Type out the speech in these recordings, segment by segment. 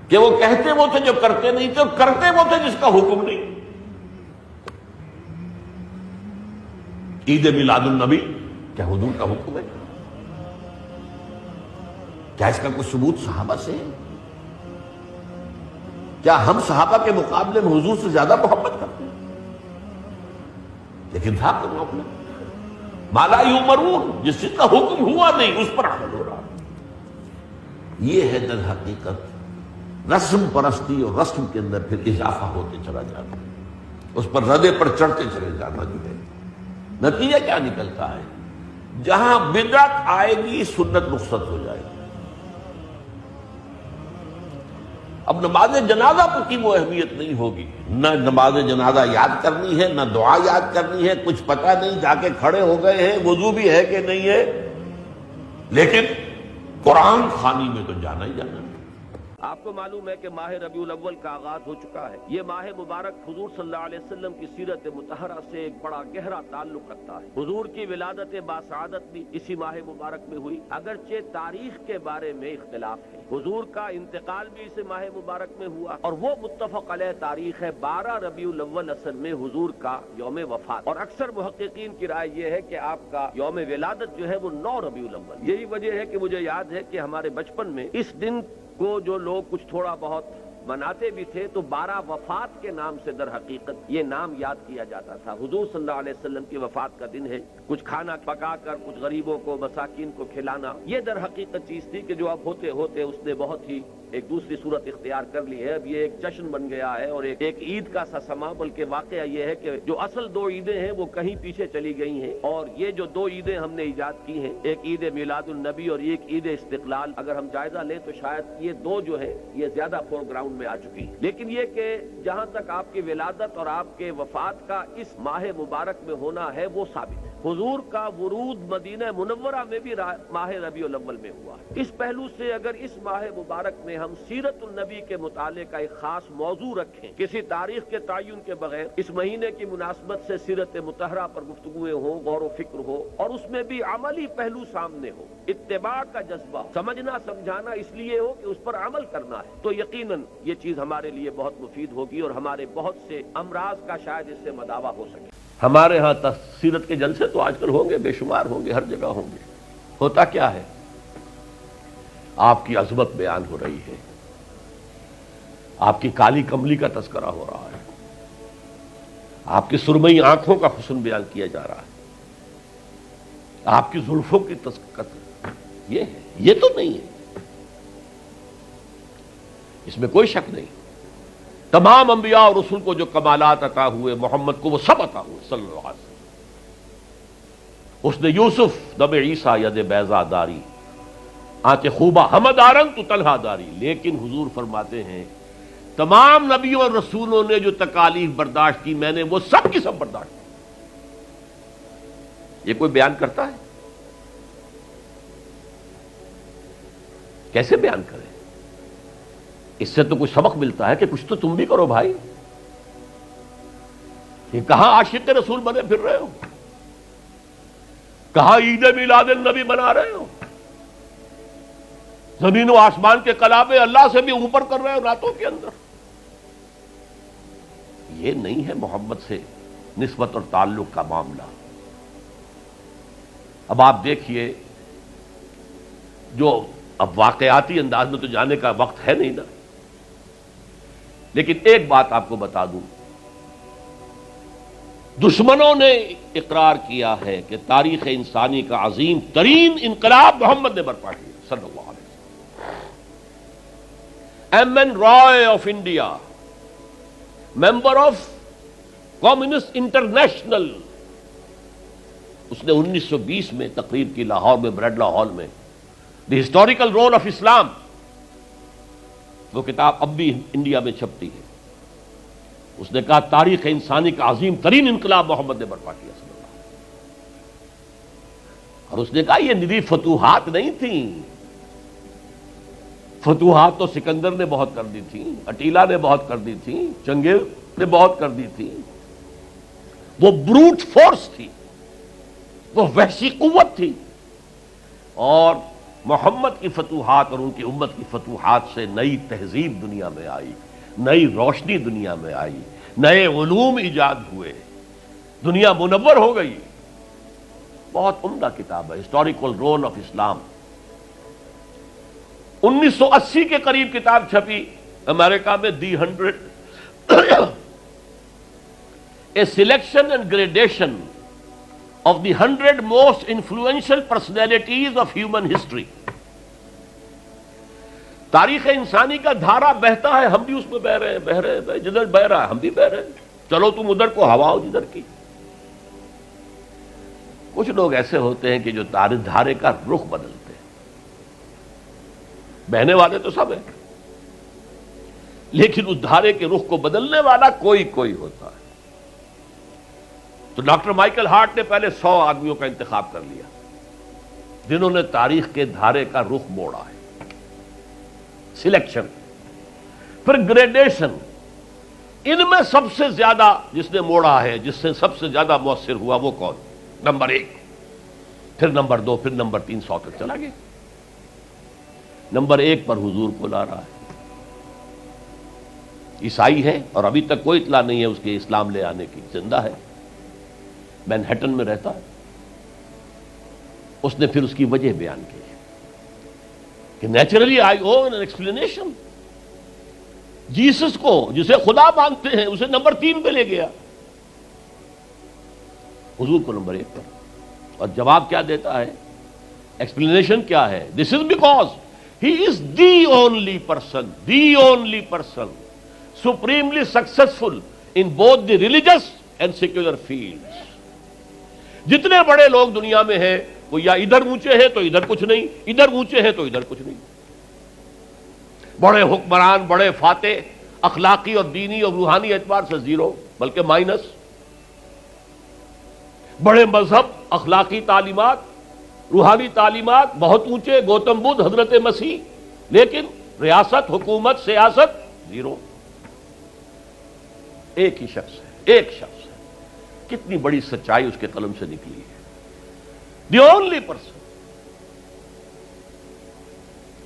کہ وہ کہتے وہ تھے جو کرتے نہیں تھے، اور کرتے وہ تھے جس کا حکم نہیں۔ عید میلاد النبی کیا حضور کا حکم ہے؟ کیا اس کا کوئی ثبوت صحابہ سے ہے؟ کیا ہم صحابہ کے مقابلے میں حضور سے زیادہ محبت کرتے ہیں؟ لیکن تھا کہ معاملہ ما لا یؤمرون، جس چیز کا حکم ہوا نہیں اس پر عمل ہو رہا۔ یہ ہے در حقیقت رسم پرستی، اور رسم کے اندر پھر اضافہ ہوتے چلا جاتا ہے، اس پر ردے پر چڑھتے چلے جانا جو ہے۔ نتیجہ کیا نکلتا ہے؟ جہاں بدعت آئے گی سنت رخصت ہو جائے گی۔ اب نماز جنازہ کی وہ اہمیت نہیں ہوگی، نہ نماز جنازہ یاد کرنی ہے، نہ دعا یاد کرنی ہے، کچھ پتہ نہیں، جا کے کھڑے ہو گئے ہیں، وضو بھی ہے کہ نہیں ہے، لیکن قرآن خوانی میں تو جانا ہی جانا ہے۔ آپ کو معلوم ہے کہ ماہ ربیع الاول کا آغاز ہو چکا ہے۔ یہ ماہ مبارک حضور صلی اللہ علیہ وسلم کی سیرت مطہرہ سے ایک بڑا گہرا تعلق رکھتا ہے۔ حضور کی ولادت باسعادت بھی اسی ماہ مبارک میں ہوئی، اگرچہ تاریخ کے بارے میں اختلاف ہے۔ حضور کا انتقال بھی اس ماہ مبارک میں ہوا، اور وہ متفق علیہ تاریخ ہے 12 ربیع الاول اصل میں حضور کا یوم وفات، اور اکثر محققین کی رائے یہ ہے کہ آپ کا یوم ولادت جو ہے وہ 9 ربیع الاول۔ یہی وجہ ہے کہ مجھے یاد ہے کہ ہمارے بچپن میں اس دن کو جو لوگ کچھ تھوڑا بہت مناتے بھی تھے تو 12 وفات کے نام سے در حقیقت یہ نام یاد کیا جاتا تھا۔ حضور صلی اللہ علیہ وسلم کی وفات کا دن ہے، کچھ کھانا پکا کر کچھ غریبوں کو مساکین کو کھلانا، یہ در حقیقت چیز تھی کہ جو اب ہوتے ہوتے اس نے بہت ہی ایک دوسری صورت اختیار کر لی ہے۔ اب یہ ایک جشن بن گیا ہے اور ایک عید کا سا سما، بلکہ واقعہ یہ ہے کہ جو اصل 2 عیدیں ہیں وہ کہیں پیچھے چلی گئی ہیں، اور یہ جو 2 عیدیں ہم نے ایجاد کی ہیں، ایک عید میلاد النبی اور ایک عید استقلال، اگر ہم جائزہ لیں تو شاید یہ 2 جو ہے یہ زیادہ فور گراؤنڈ میں آ چکی ہیں۔ لیکن یہ کہ جہاں تک آپ کی ولادت اور آپ کے وفات کا اس ماہ مبارک میں ہونا ہے وہ ثابت ہے۔ حضور کا ورود مدینہ منورہ میں بھی ماہ ربیع الاول میں ہوا ہے۔ اس پہلو سے اگر اس ماہ مبارک میں ہم سیرت النبی کے مطالعے کا ایک خاص موضوع رکھیں، کسی تاریخ کے تعین کے بغیر اس مہینے کی مناسبت سے سیرت مطہرہ پر گفتگویں ہوں، غور و فکر ہو، اور اس میں بھی عملی پہلو سامنے ہو، اتباع کا جذبہ ہو، سمجھنا سمجھانا اس لیے ہو کہ اس پر عمل کرنا ہے، تو یقیناً یہ چیز ہمارے لیے بہت مفید ہوگی، اور ہمارے بہت سے امراض کا شاید اس سے مداوع ہو سکے۔ ہمارے ہاں سیرت کے جلسے تو آج کل ہوں گے، بے شمار ہوں گے، ہر جگہ ہوں گے۔ ہوتا کیا ہے؟ آپ کی عظمت بیان ہو رہی ہے، آپ کی کالی کملی کا تذکرہ ہو رہا ہے، آپ کی سرمئی آنکھوں کا حسن بیان کیا جا رہا ہے، آپ کی زلفوں کی تذکرہ، یہ ہے، یہ تو نہیں ہے، اس میں کوئی شک نہیں۔ تمام انبیاء اور رسول کو جو کمالات عطا ہوئے، محمد کو وہ سب عطا ہوئے صلی اللہ علیہ وسلم۔ اس نے یوسف دم عیسیٰ ید بیضا داری آنچ خوبہ حمد آرنگ تو طلحہ داری، لیکن حضور فرماتے ہیں تمام نبیوں اور رسولوں نے جو تکالیف برداشت کی میں نے وہ سب کی سب برداشت کی۔ یہ کوئی بیان کرتا ہے؟ کیسے بیان کرے؟ اس سے تو کچھ سبق ملتا ہے کہ کچھ تو تم بھی کرو بھائی۔ یہ کہاں عاشق رسول بنے پھر رہے ہو، کہاں عید میلاد النبی بنا رہے ہو، زمین و آسمان کے کلابے اللہ سے بھی اوپر کر رہے ہو راتوں کے اندر۔ یہ نہیں ہے محمد سے نسبت اور تعلق کا معاملہ۔ اب آپ دیکھیے، جو اب واقعاتی انداز میں تو جانے کا وقت ہے نہیں نا، لیکن ایک بات آپ کو بتا دوں، دشمنوں نے اقرار کیا ہے کہ تاریخ انسانی کا عظیم ترین انقلاب محمد نے برپا کیا صلی اللہ علیہ وسلم۔ M N Roy of India, member of communist international, اس نے 1920 میں تقریر کی لاہور میں، بریڈلا ہال میں، دی ہسٹوریکل رول آف اسلام، وہ کتاب اب بھی انڈیا میں چھپتی ہے۔ اس نے کہا تاریخ انسانی کا عظیم ترین انقلاب محمد نے برپا کیا صلی اللہ علیہ وسلم۔ اور اس نے کہا یہ ندی فتوحات نہیں تھیں، فتوحات تو سکندر نے بہت کر دی تھی، اٹیلا نے بہت کر دی تھی، چنگیز نے بہت کر دی تھی، وہ بروٹ فورس تھی، وہ وحشی قوت تھی، اور محمد کی فتوحات اور ان کی امت کی فتوحات سے نئی تہذیب دنیا میں آئی، نئی روشنی دنیا میں آئی، نئے علوم ایجاد ہوئے، دنیا منور ہو گئی۔ بہت عمدہ کتاب ہے ہسٹوریکل رول آف اسلام۔ 1980 کے قریب کتاب چھپی امریکہ میں، دی 100 a selection and gradation of the 100 most influential personalities of human history. تاریخ انسانی کا دھارا بہتا ہے، ہم بھی اس میں بہ رہے ہیں، جدھر بہ رہا ہے ہم بھی بہ رہے ہیں، چلو تم ادھر کو ہواؤ جدھر کی۔ کچھ لوگ ایسے ہوتے ہیں کہ جو دھارے کا رخ بدلتے ہیں، بہنے والے تو سب ہیں، لیکن اس دھارے کے رخ کو بدلنے والا کوئی ہوتا ہے۔ تو ڈاکٹر مائیکل ہارٹ نے پہلے 100 آدمیوں کا انتخاب کر لیا جنہوں نے تاریخ کے دھارے کا رخ موڑا ہے، سلیکشن، پھر گریڈیشن۔ ان میں سب سے زیادہ جس نے موڑا ہے، جس سے سب سے زیادہ مؤثر ہوا، وہ کون؟ نمبر 1، پھر نمبر 2، پھر نمبر 3، 100 تک چلا گیا۔ نمبر 1 پر حضور کو لا رہا ہے، عیسائی ہے اور ابھی تک کوئی اطلاع نہیں ہے اس کے اسلام لے آنے کی، زندہ ہے، مینہٹن میں رہتا ہے۔ اس نے پھر اس کی وجہ بیان کی کہ naturally I O an explanation. Jesus کو جسے خدا مانتے ہیں اسے نمبر 3 پہ لے گیا، حضور کو نمبر 1 پر، اور جواب کیا دیتا ہے، ایکسپلینیشن کیا ہے؟ This is because he is the only person supremely successful in both the religious and secular fields۔ جتنے بڑے لوگ دنیا میں ہیں وہ یا ادھر اونچے ہیں تو ادھر کچھ نہیں، ادھر اونچے ہیں تو ادھر کچھ نہیں۔ بڑے حکمران، بڑے فاتح، اخلاقی اور دینی اور روحانی اعتبار سے 0 بلکہ مائنس۔ بڑے مذہب، اخلاقی تعلیمات، روحانی تعلیمات بہت اونچے، گوتم بدھ، حضرت مسیح، لیکن ریاست، حکومت، سیاست 0۔ ایک ہی شخص ہے، ایک شخص ہے، کتنی بڑی سچائی اس کے قلم سے نکلی ہے۔ دی only person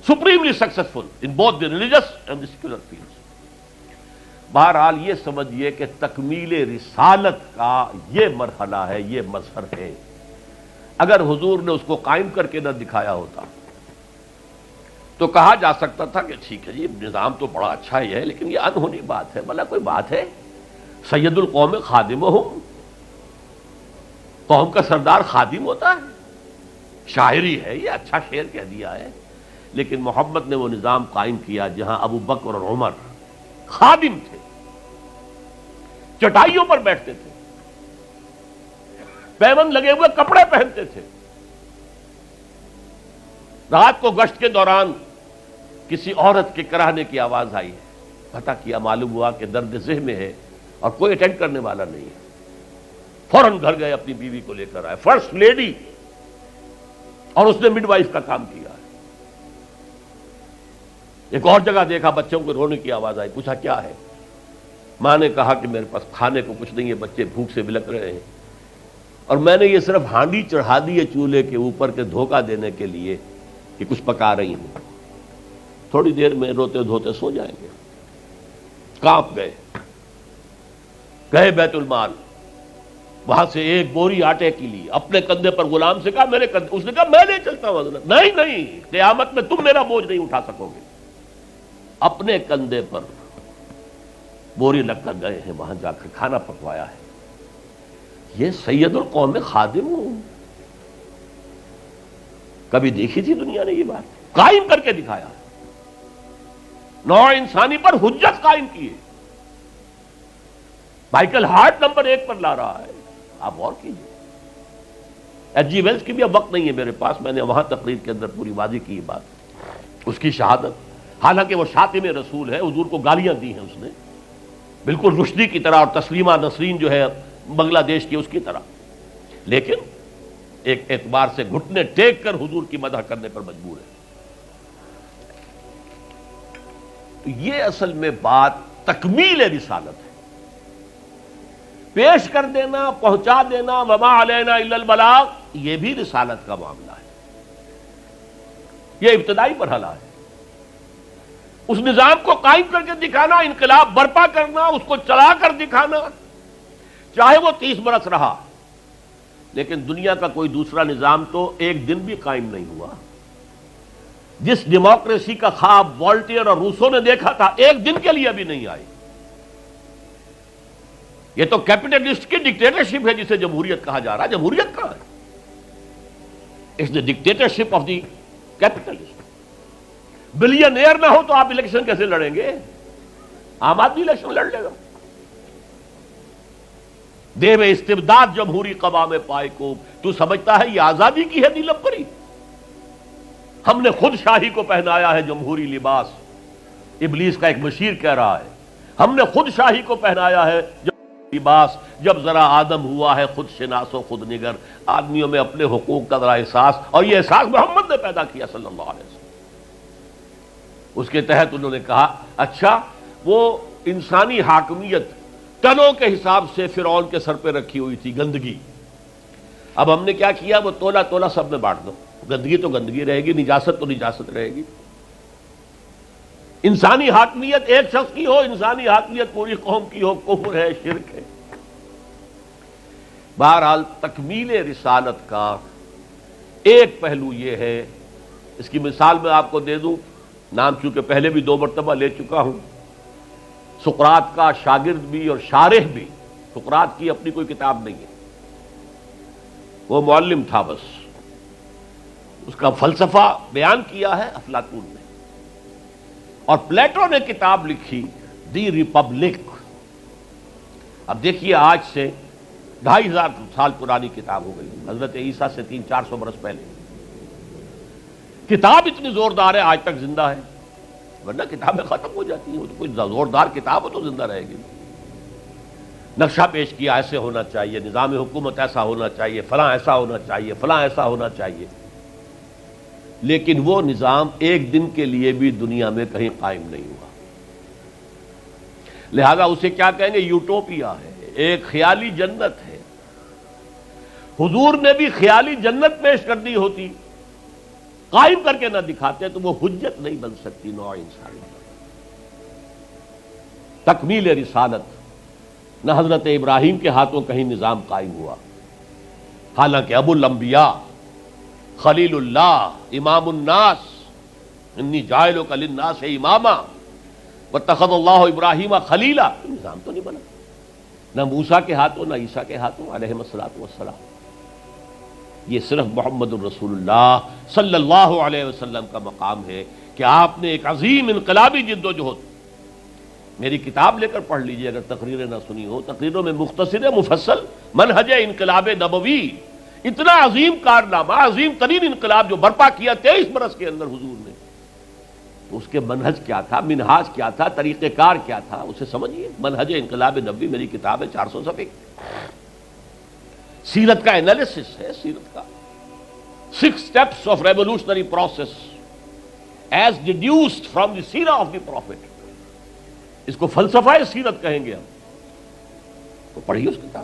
supremely successful in both the religious and the secular fields. بہرحال یہ سمجھیے کہ تکمیل رسالت کا یہ مرحلہ ہے، یہ مظہر ہے۔ اگر حضور نے اس کو قائم کر کے نہ دکھایا ہوتا تو کہا جا سکتا تھا کہ ٹھیک ہے جی، نظام تو بڑا اچھا ہی ہے لیکن یہ انہونی بات ہے، بھلا کوئی بات ہے؟ سید القوم خادمہم، قوم کا سردار خادم ہوتا ہے، شاعری ہے یہ، اچھا شعر کہہ دیا ہے۔ لیکن محمد نے وہ نظام قائم کیا جہاں ابو بکر اور عمر خادم تھے، چٹائیوں پر بیٹھتے تھے، پیوند لگے ہوئے کپڑے پہنتے تھے، رات کو گشت کے دوران کسی عورت کے کراہنے کی آواز آئی ہے، پتہ کیا، معلوم ہوا کہ درد ذہن میں ہے اور کوئی اٹینڈ کرنے والا نہیں ہے، فوراً گھر گئے، اپنی بیوی کو لے کر آئے، فرسٹ لیڈی، اور اس نے مڈ وائف کا کام کیا ہے۔ ایک اور جگہ دیکھا، بچوں کو رونے کی آواز آئی، پوچھا کیا ہے؟ ماں نے کہا کہ میرے پاس کھانے کو کچھ نہیں ہے، بچے بھوک سے بلک رہے ہیں، اور میں نے یہ صرف ہانڈی چڑھا دی ہے چولہے کے اوپر کے دھوکہ دینے کے لیے کہ کچھ پکا رہی ہوں، تھوڑی دیر میں روتے دھوتے سو جائیں گے۔ کانپ گئے، گئے بیت المال، وہاں سے ایک بوری آٹے کی لی، اپنے کندھے پر غلام سے کہا میرے کندھے، اس نے کہا میں نہیں چلتا ہوں حضرت۔ نہیں، قیامت میں تم میرا بوجھ نہیں اٹھا سکو گے۔ اپنے کندھے پر بوری لگ کر گئے ہیں، وہاں جا کر کھانا پکوایا ہے۔ یہ سید القوم خادم ہوں، کبھی دیکھی تھی دنیا نے یہ بات؟ قائم کر کے دکھایا، نوع انسانی پر حجت قائم کی ہے۔ مائیکل ہارٹ نمبر 1 پر لا رہا ہے، آپ غور کیجیے۔ ایچ جی ویلز کی بھی اب وقت نہیں ہے میرے پاس، میں نے وہاں تقریر کے اندر پوری واضح کی یہ بات، اس کی شہادت، حالانکہ وہ شاتم رسول ہے، حضور کو گالیاں دی ہیں اس نے، بالکل رشدی کی طرح، اور تسلیمہ نسرین جو ہے بنگلہ دیش کی اس کی طرح، لیکن ایک اعتبار سے گھٹنے ٹیک کر حضور کی مدح کرنے پر مجبور ہے۔ تو یہ اصل میں بات تکمیل رسالت ہے، پیش کر دینا، پہنچا دینا، وما علینا الا البلاغ، یہ بھی رسالت کا معاملہ ہے۔ یہ ابتدائی مرحلہ ہے. اس نظام کو قائم کر کے دکھانا، انقلاب برپا کرنا، اس کو چلا کر دکھانا، چاہے وہ 30 برس رہا، لیکن دنیا کا کوئی دوسرا نظام تو ایک دن بھی قائم نہیں ہوا. جس ڈیموکریسی کا خواب والٹیئر اور روسو نے دیکھا تھا، ایک دن کے لیے بھی نہیں آئی. یہ تو کیپٹلسٹ کی ڈکٹیٹرشپ ہے جسے جمہوریت کہا جا رہا ہے. جمہوریت کہاں ہے؟ It's the dictatorship of the capitalist. Billionaire نہ ہو تو آپ الیکشن کیسے لڑیں گے؟ عام آدمی الیکشن لڑ لے گا. دیو استبداد جمہوری قوام پائے کو تو سمجھتا ہے یہ آزادی کی ہے نیلم پری؟ ہم نے خود شاہی کو پہنایا ہے جمہوری لباس. ابلیس کا ایک بشیر کہہ رہا ہے ہم نے خود شاہی کو پہنایا ہے لباس، جب ذرا آدم ہوا ہے خود شناس و خود نگر. آدمیوں میں اپنے حقوق کا ذرا احساس، اور یہ احساس محمد نے پیدا کیا صلی اللہ علیہ وسلم. اس کے تحت انہوں نے کہا اچھا وہ انسانی حاکمیت ٹنوں کے حساب سے فرعون کے سر پہ رکھی ہوئی تھی گندگی، اب ہم نے کیا کیا؟ وہ تولا تولا سب میں بانٹ دو. گندگی تو گندگی رہے گی، نجاست تو نجاست رہے گی. انسانی حاکمیت ایک شخص کی ہو، انسانی حاکمیت پوری قوم کی ہو، کفر ہے، شرک ہے. بہرحال تکمیل رسالت کا ایک پہلو یہ ہے، اس کی مثال میں آپ کو دے دوں، نام چونکہ پہلے بھی 2 مرتبہ لے چکا ہوں. سقراط کا شاگرد بھی اور شارح بھی، سقراط کی اپنی کوئی کتاب نہیں ہے، وہ معلم تھا بس. اس کا فلسفہ بیان کیا ہے افلاطون نے. اور پلیٹو نے کتاب لکھی دی ریپبلک. اب دیکھیے آج سے 2500 سال پرانی کتاب ہو گئی، حضرت عیسیٰ سے 300-400 برس پہلے. کتاب اتنی زوردار ہے آج تک زندہ ہے، ورنہ کتابیں ختم ہو جاتی ہیں. وہ تو کوئی زوردار کتاب ہو تو زندہ رہے گی. نقشہ پیش کیا ایسے ہونا چاہیے، نظام حکومت ایسا ہونا چاہیے، فلاں ایسا ہونا چاہیے، فلاں ایسا ہونا چاہیے. لیکن وہ نظام ایک دن کے لیے بھی دنیا میں کہیں قائم نہیں ہوا. لہذا اسے کیا کہیں گے؟ یوٹوپیا ہے، ایک خیالی جنت ہے. حضور نے بھی خیالی جنت پیش کر دی ہوتی، قائم کر کے نہ دکھاتے تو وہ حجت نہیں بن سکتی نوع انسانی. تکمیل رسالت نہ حضرت ابراہیم کے ہاتھوں کہیں نظام قائم ہوا، حالانکہ ابو الانبیاء، خلیل اللہ، امام الناس، انی جاعلک للناس اماما واتخذ اللہ ابراہیم خلیلا، نظام تو نہیں بنا. نہ موسیٰ کے ہاتھوں نہ عیسیٰ کے ہاتھوں علیہ الصلوۃ والسلام. یہ صرف محمد الرسول اللہ صلی اللہ علیہ وسلم کا مقام ہے کہ آپ نے ایک عظیم انقلابی جد و جہد. میری کتاب لے کر پڑھ لیجئے اگر تقریریں نہ سنی ہو، تقریروں میں مختصر مفصل منہج انقلاب نبوی، اتنا عظیم کارنامہ، عظیم ترین انقلاب جو برپا کیا 23 برس کے اندر حضور نے. اس کے منہج کیا تھا، منہاج کیا تھا، طریقہ کار کیا تھا، اسے سمجھیے. منہج انقلاب نبوی میری کتاب ہے، 400 صفحے. سیرت کا انالیسس ہے، سیرت کا 6 steps of revolutionary process as deduced from the سیرہ of the prophet. اس کو فلسفہ سیرت کہیں گے ہم. تو پڑھیے اس کتاب.